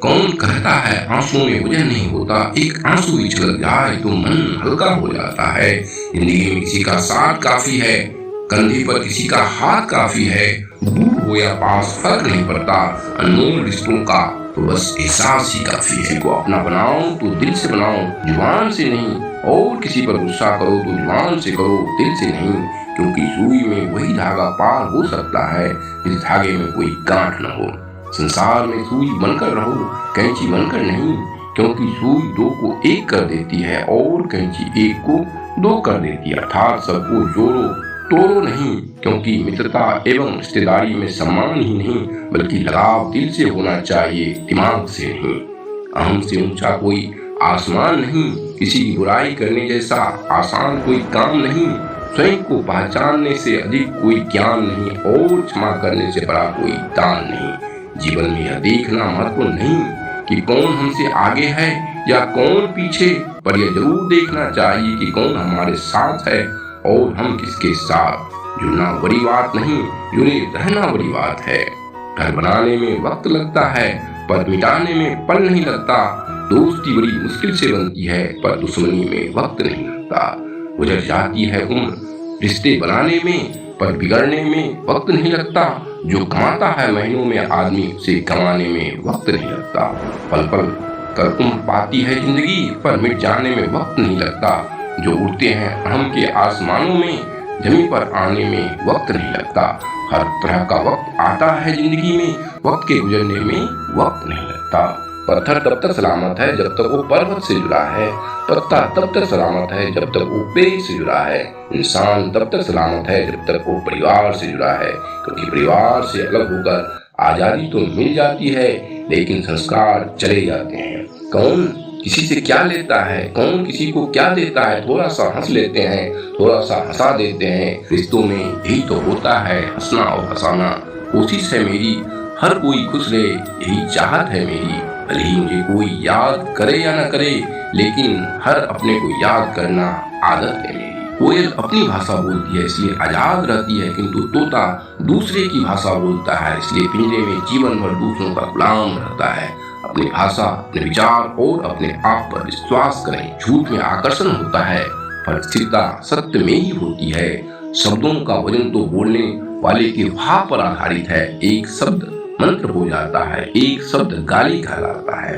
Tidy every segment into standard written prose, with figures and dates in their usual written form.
कौन कहता है आंसुओं में वजन नहीं होता, एक आंसू भी छलक जाए तो मन हल्का हो जाता है। जिंदगी में किसी का साथ काफी है, कंधे पर किसी का हाथ काफी है। दूर हो या पास फर्क नहीं पड़ता, अनमोल रिश्तों का तो बस एहसास ही काफी है। किसी को अपना बनाओ तो दिल से बनाओ, जुबान से नहीं। और किसी पर गुस्सा करो तो जुबान से करो, दिल से नहीं। क्योंकि सुई में वही धागा पार हो सकता है जिस धागे में कोई गांठ न हो। संसार में सुई बनकर रहो, कैंची बनकर नहीं। क्योंकि सुई दो को एक कर देती है और कैंची एक को दो कर देती है। अर्थात सबको जोड़ो तोड़ो नहीं। क्योंकि मित्रता एवं रिश्तेदारी में सम्मान ही नहीं बल्कि लगाव दिल से होना चाहिए, दिमाग से नहीं। अहम से ऊंचा कोई आसमान नहीं, किसी की बुराई करने जैसा आसान कोई काम नहीं। स्वयं को पहचानने से अधिक कोई ज्ञान नहीं और क्षमा करने से बड़ा कोई दान नहीं। जीवन में यह देखना महत्वपूर्ण नहीं कि कौन हमसे आगे है या कौन पीछे, पर यह जरूर देखना चाहिए कि कौन हमारे साथ है और हम किसके साथ। जुड़ना बड़ी बात नहीं, जुड़े रहना बड़ी बात है। घर बनाने में वक्त लगता है पर मिटाने में पल नहीं लगता। दोस्ती बड़ी मुश्किल से बनती है पर दुश्मनी में वक्त नहीं लगता। गुजर जाती है उम्र रिश्ते बनाने में पर बिगड़ने में वक्त नहीं लगता। जो कमाता है महीनों में आदमी से कमाने में वक्त नहीं लगता। पल पल कर उम्र पाती है जिंदगी पर मिट जाने में वक्त नहीं लगता। जो उड़ते हैं अहम के आसमानों में जमीन पर आने में वक्त नहीं लगता। हर तरह का वक्त आता है जिंदगी में, वक्त के गुजरने में वक्त नहीं लगता। पत्थर तब तक सलामत है जब तक वो पर्वत से जुड़ा है, पत्ता तब तक सलामत है जब तक वो पेड़ से जुड़ा है, इंसान तब तक सलामत है जब तक वो परिवार से जुड़ा है। क्योंकि परिवार से अलग होकर आजादी तो मिल जाती है लेकिन संस्कार चले जाते हैं। कौन किसी से क्या लेता है, कौन किसी को क्या देता है। थोड़ा सा हंस लेते हैं, थोड़ा सा हंसा देते हैं। रिश्तों में यही तो होता है, हंसना और हंसाना। कोशिश है मेरी हर कोई खुश रहे, यही चाहत है मेरी। भले ही मुझे कोई याद करे या न करे, लेकिन हर अपने को याद करना आदत है मेरी। कोयल अपनी भाषा बोलती है इसलिए आजाद रहती है, किंतु तोता दूसरे की भाषा बोलता है इसलिए पिंजरे में जीवन भर दूसरों का गुलाम रहता है। अपनी भाषा, अपने विचार और अपने आप पर विश्वास करें। झूठ में आकर्षण होता है पर स्थिरता सत्य में ही होती है। शब्दों का वजन तो बोलने वाले के भाव पर आधारित है। एक शब्द मंत्र हो जाता है, एक शब्द गाली कहलाता है।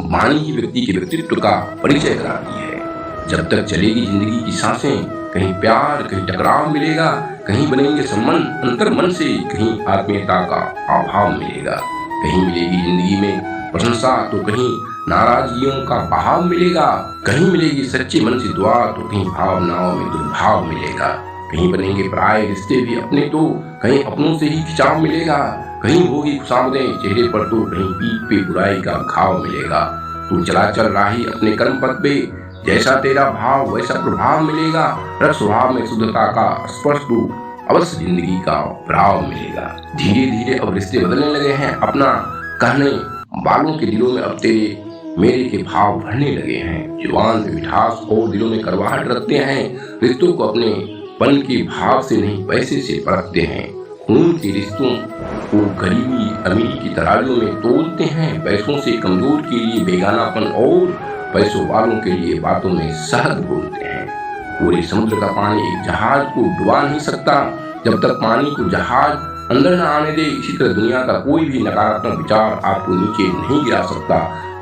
वाणी ही व्यक्ति के व्यक्तित्व का परिचय कराती है। जब तक चलेगी जिंदगी की सांसें, कहीं प्यार कहीं टकराव मिलेगा, कहीं बनेंगे संबंध अंतर मन से, कहीं आत्मीयता का अभाव मिलेगा। कहीं मिलेगी जिंदगी में प्रशंसा तो कहीं नाराजगियों का बहाव मिलेगा। कहीं मिलेगी सच्चे मन से दुआ तो कहीं भावनाओं में दुर्भाव मिलेगा। कहीं बनेंगे पराये रिश्ते भी अपने तो कहीं अपनों से ही खिंचाव मिलेगा। कहीं होगी खुशामदें चेहरे पर तो कहीं पीठ पे बुराई का घाव मिलेगा। तू चला चल राही अपने कर्म पथ पे, जैसा तेरा भाव वैसा प्रभाव मिलेगा। रस स्वभाव में शुद्धता का स्पर्श तो अवश्य जिंदगी का भाव मिलेगा। धीरे धीरे अब रिश्ते बदलने लगे हैं, अपना कहने वालों के दिलों में अब तेरे मेरे के भाव भरने लगे हैं। जुबान पे मिठास और दिलों में कड़वाहट रखते हैं। रिश्तों को अपने पन के भाव से नहीं पैसे से परखते हैं। खून के रिश्तों को गरीबी अमीरी की तराजू में तोलते हैं। पैसों से कमजोर के लिए बेगानापन और पैसों वालों के लिए बातों में शहद बोलते हैं। पूरे समुद्र का पानी एक जहाज को डुबा नहीं सकता जब तक पानी को जहाज अंदर न आने दे। इसी तरह दुनिया का कोई भी नकारात्मक विचार आपको नीचे नहीं गिरा सकता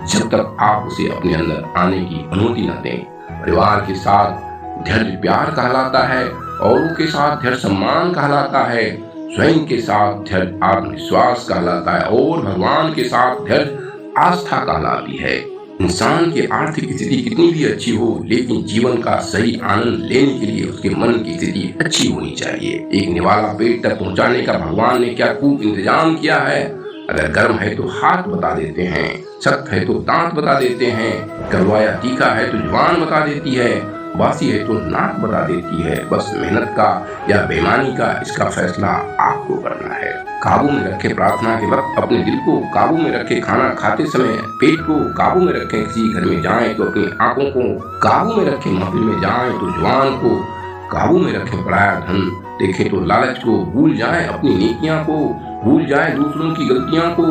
जब तक आप उसे अपने अंदर आने की अनुमति न दें। परिवार के साथ धैर्य प्यार कहलाता है, औरों के साथ धैर्य सम्मान कहलाता है, स्वयं के साथ धैर्य आत्मविश्वास कहलाता है और भगवान के साथ धैर्य आस्था कहलाती है। इंसान की आर्थिक स्थिति कितनी भी अच्छी हो, लेकिन जीवन का सही आनंद लेने के लिए उसके मन की स्थिति अच्छी होनी चाहिए। एक निवाला पेट तक पहुंचाने का भगवान ने क्या खूब इंतजाम किया है। अगर गर्म है तो हाथ बता देते हैं, सख्त है तो दांत बता देते हैं, कड़वा या तीखा है तो जुबान बता देती है, बासी है तो नाक बता देती है। बस मेहनत का या बेईमानी का इसका फैसला आपको करना है। काबू में रखे प्रार्थना के वक्त अपने दिल को, काबू में रखे खाना खाते समय पेट को, काबू में रखे किसी घर में जाएं तो अपनी आंखों को, काबू में रखे महफिल में जाएं तो जुबान को, काबू में रखे पराया धन देखे तो लालच को, भूल जाएं अपनी नेकियां को, भूल जाएं दूसरों की गलतियां को,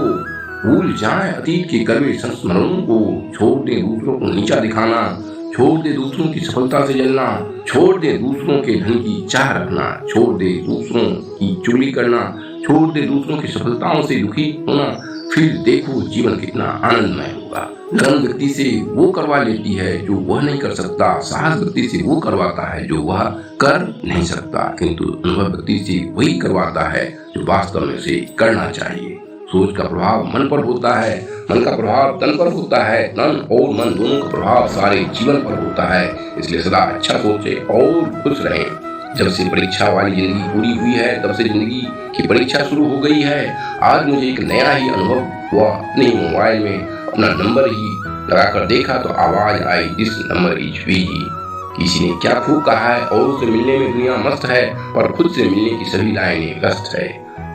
भूल जाए अतीत के कड़वे संस्मरणों को, छोड़ दे दूसरों को नीचा दिखाना, छोड़ दे दूसरों की सफलता से जलना, छोड़ दे दूसरों के धन की चाह रखना, छोड़ दे दूसरों की चुगली करना, छोड़ दे दूसरों की सफलताओं से दुखी होना। फिर देखो जीवन कितना आनंदमय होगा। लगन व्यक्ति से वो करवा लेती है जो वह नहीं कर सकता, साहस व्यक्ति से वो करवाता है जो वह कर नहीं सकता, किंतु अनुभव व्यक्ति से वही करवाता है जो वास्तव में उसे करना चाहिए। सोच का प्रभाव मन पर होता है, मन का प्रभाव तन पर होता है, तन और मन दोनों का प्रभाव सारे जीवन पर होता है। इसलिए सदा अच्छा सोचे और खुश रहें। जब से परीक्षा वाली जिंदगी पूरी हुई है तब से जिंदगी की परीक्षा शुरू हो गई है। आज मुझे एक नया ही अनुभव हुआ। अपने मोबाइल में अपना नंबर ही लगाकर देखा तो आवाज आई, दिस नंबर इज बिजी। किसी ने क्या खूब कहा है, और उससे मिलने में दुनिया मस्त है, पर खुद से मिलने की सभी लाइनें व्यस्त है।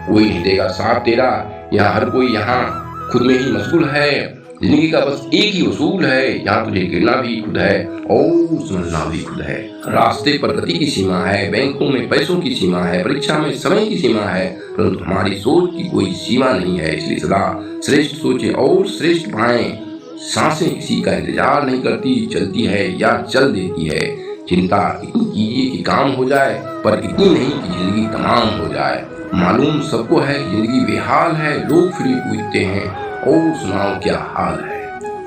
कोई नहीं देगा साथ तेरा, यहाँ हर कोई यहाँ खुद में ही मशगूल है। जिंदगी का बस एक ही उसूल है, यहाँ तुझे गिरना भी खुद है और समझना भी खुद है। रास्ते पर गति की सीमा है, बैंकों में पैसों की सीमा है, परीक्षा में समय की सीमा है, परंतु हमारी सोच की कोई सीमा नहीं है। इसलिए सदा श्रेष्ठ सोचे और श्रेष्ठ पाएं। सांसें किसी का इंतजार नहीं करती, चलती है या चल देती है। चिंता इतनी कीजिए कि काम हो जाए, पर इतनी नहीं कि जिंदगी तमाम हो जाए। मालूम सबको है जिंदगी बेहाल है, लोग फिर पूछते हैं और सुनाओ क्या हाल है।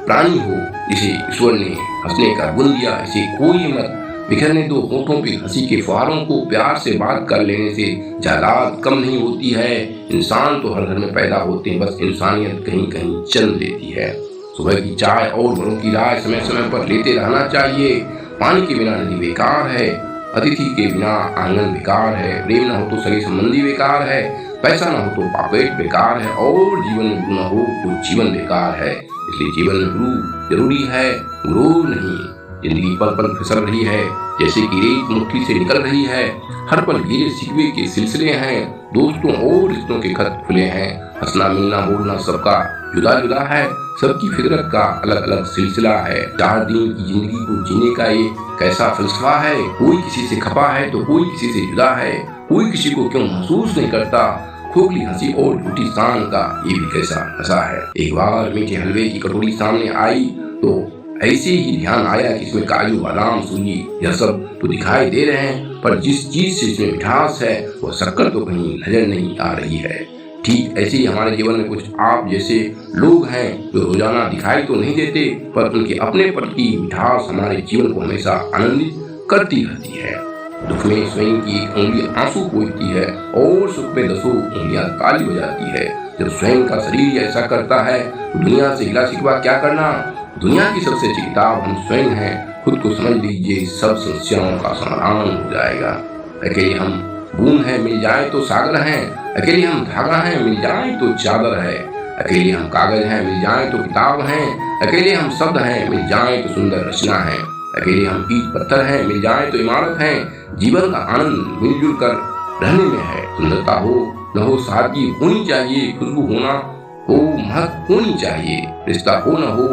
प्राणी हो जिसे ईश्वर ने हंसने का गुण दिया, इसे कोई मत बिखरने दो। होठों पे हंसी के फुहारों को प्यार से बात कर लेने से जायदाद कम नहीं होती है। इंसान तो हर घर में पैदा होते हैं, बस इंसानियत कहीं कहीं जन्म लेती है। सुबह की चाय और बड़ों की राय समय समय पर लेते रहना चाहिए। पानी के बिना नदी बेकार है, अतिथि के बिना आंगन बेकार है, प्रेम न हो तो सगे संबंधी बेकार है, पैसा न हो तो पॉकेट बेकार है, और जीवन में गुरु न हो तो जीवन बेकार है। इसलिए जीवन में गुरु जरूरी है, गुरु नहीं। जिंदगी पल पल फिसल रही है, जैसे कि रेत मुट्ठी से निकल रही है। हर पल गिरे शिकवे के सिलसिले हैं, दोस्तों और रिश्तों के खत खुले हैं। हंसना मिलना बोलना सबका जुदा जुदा है, सबकी फितरत का अलग अलग सिलसिला है। 4 दिन की जिंदगी को जीने का ये कैसा फलसफा है। कोई किसी से खपा है तो कोई किसी से जुदा है, कोई किसी को क्यों महसूस नहीं करता। खोखली हंसी और झूठी शान का ये भी कैसा नशा है। एक बार मीठे हलवे की कटोरी सामने आई तो ऐसे ही ध्यान आया कि इसमें काजू बादाम सूजी यह सब तो दिखाई दे रहे हैं, पर जिस चीज से इसमें मिठास है वह शक्कर तो कहीं नजर नहीं आ रही है। ठीक ऐसे ही हमारे जीवन में कुछ आप जैसे लोग हैं जो रोजाना दिखाई तो नहीं देते, पर उनके अपने पद की मिठास हमारे जीवन को हमेशा आनंदित करती रहती है। दुख में स्वयं की एक उंगली आंसू पोंछती है और सुख में 10 उंगलियां ताली बजाती है। जब स्वयं का शरीर ऐसा करता है तो दुनिया से गिला शिकवा क्या करना। दुनिया की सबसे अच्छी किताब हम स्वयं हैं। खुद को समझ लीजिए, सब समस्याओं का समाधान हो जाएगा। अकेले हम बूंद हैं, मिल जाए तो सागर हैं। अकेले हम धागा हैं, मिल जाए तो चादर है। अकेले हम कागज हैं, मिल जाए तो किताब हैं। अकेले हम शब्द हैं, मिल जाए तो सुंदर रचना है। अकेले हम ईंट पत्थर हैं, मिल जाए तो इमारत है। जीवन का आनंद मिलजुल कर रहने में है। सुंदरता हो न हो सादगी होनी चाहिए, खुशबू होना हो महक होनी चाहिए, रिश्ता हो न हो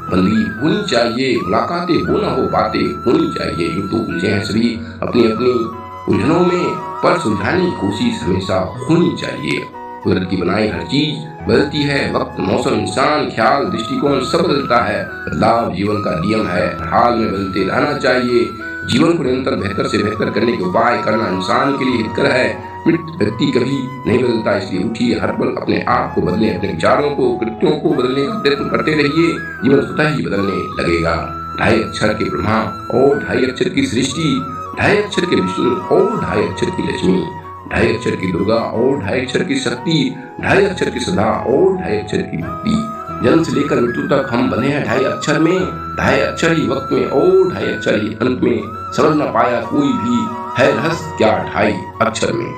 बंदी होनी चाहिए, मुलाकातें हो न हो बातें होनी चाहिए। यूं तो उलझे हैं सभी अपनी अपनी उलझनों में, पर सुलझाने की कोशिश हमेशा होनी चाहिए। कुदरत की बनाई हर चीज बदलती है, वक्त मौसम इंसान ख्याल दृष्टिकोण सब बदलता है। बदलाव जीवन का नियम है, हाल में बदलते रहना चाहिए। जीवन को निरंतर बेहतर से बेहतर करने के उपाय करना इंसान के लिए हितकर है। मृत व्यक्ति कभी नहीं बदलता, इसलिए उठिए, हर पल अपने आप को बदले, अपने विचारों को कृत्यों को बदलने का प्रयत्न करते रहिए। जीवन स्वतः ही बदलने लगेगा। 2.5 अक्षर के ब्रह्मा और 2.5 अक्षर की सृष्टि, 2.5 अक्षर के विष्णु और 2.5 अक्षर की लक्ष्मी, 2.5 अक्षर की दुर्गा और 2.5 अक्षर की शक्ति, 2.5 अक्षर की सदा और 2.5 अक्षर की भक्ति। जन्म से लेकर मृत्यु तक हम बने हैं 2.5 अक्षर में, 2.5 अक्षर ही वक्त में और 2.5 अक्षर ही अंत में। समझ न पाया कोई भी है रहस्य क्या 2.5 अक्षर में।